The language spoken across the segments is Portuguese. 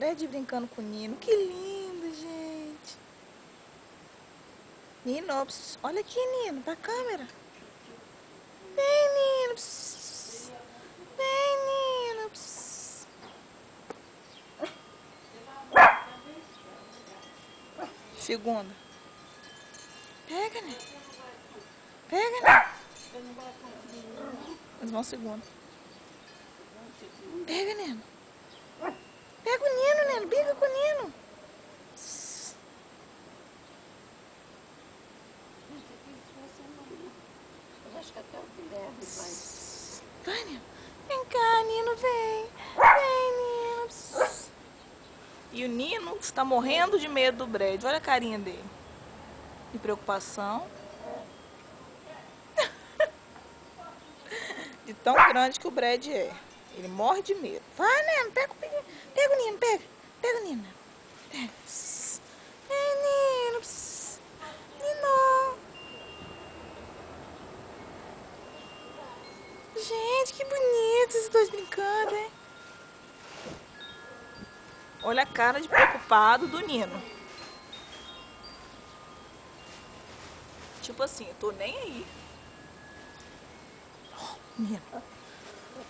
Brad brincando com o Nino. Que lindo, gente. Nino, olha aqui, Nino, pra câmera. Vem, Nino. Vem, Nino. Segunda. Pega, né? Pega, né? Mas vamos segunda. Pega, Nino. Pega o Nino, Nino. Brinca com o Nino. Acho que até o Guilherme vai. Vai, Nino. Vem cá, Nino, vem. Vem, Nino. E o Nino está morrendo de medo do Brad. Olha a carinha dele. De preocupação. De tão grande que o Brad é. Ele morre de medo. Vai, Nino. Pega o Nino. Pega. Pega o Nino. Pega. Vem, Nino. Nino. Gente, que bonito esses dois brincando, hein? Olha a cara de preocupado do Nino. Tipo assim, eu tô nem aí. Oh, Nino.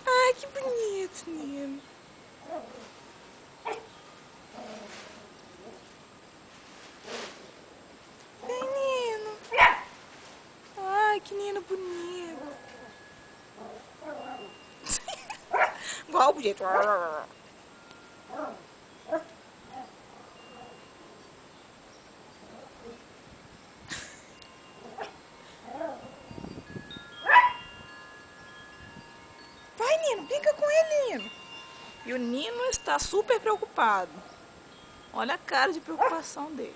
Ai, que bonito, Nino. Vem, Nino. Ai, que Nino bonito. Igual o jeito. Vai, Nino, brinca com ele, Nino. E o Nino está super preocupado. Olha a cara de preocupação dele.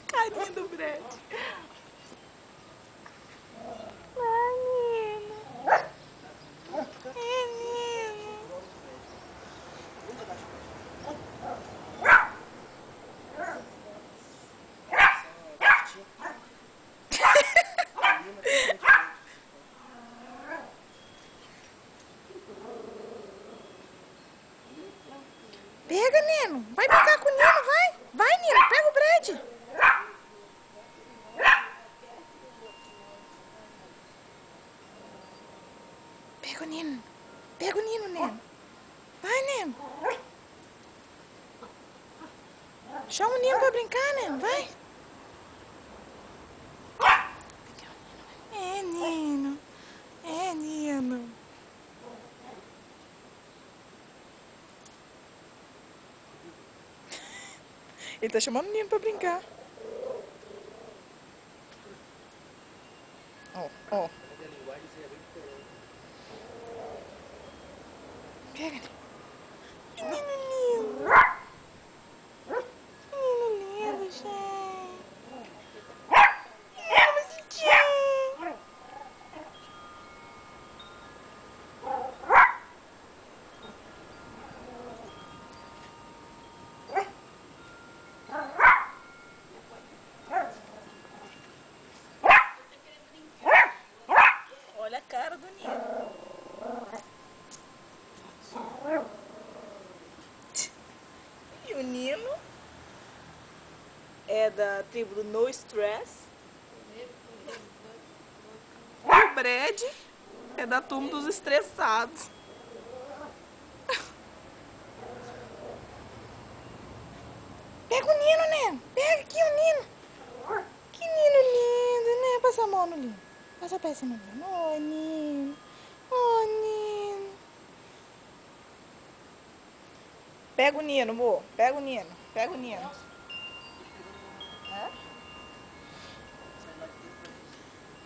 Carinha do Brad. Vai, Nino. É, Nino. Pega, Nino. Vai brincar com o Nino, vai. Vai, Nino. Pega o Brad. Pega o Nino. Pega o Nino, Nino. Vai, Nino. Chama o Nino pra brincar, Nino. Vai. É, Nino. É, Nino. Ele tá chamando o Nino pra brincar. Ó, ó. Pega. Menino lindo. Menino lindo, gente. Vamos sentir. Olha a cara do Nino. E o Nino é da tribo do No Stress. E o Brad é da turma dos estressados. Pega o Nino, né? Pega aqui o Nino. Que Nino lindo, né? Passa a mão no Nino. Passa a peça no Nino. Oh, Nino. Oh, Nino. Pega o Nino, amor. Pega o Nino. Pega o Nino.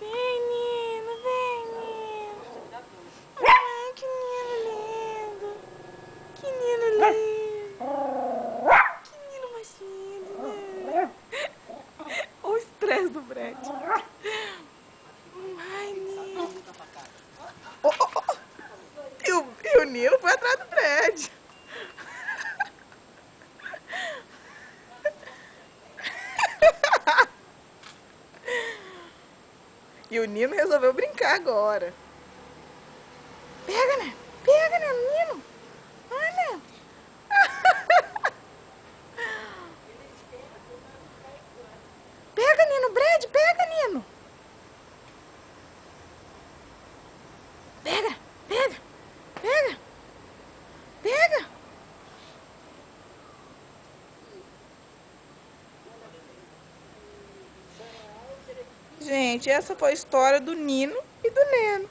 Vem, Nino. Vem, Nino. Ai, que Nino lindo. Que Nino lindo. Que Nino mais lindo, né? O estresse do Brad. Ai, Nino. Oh, oh, oh. E o Nino foi atrás do Brad. E o Nino resolveu brincar agora. Pega, né? Pega, né, Nino? Olha. gente, essa foi a história do Nino e do Neno.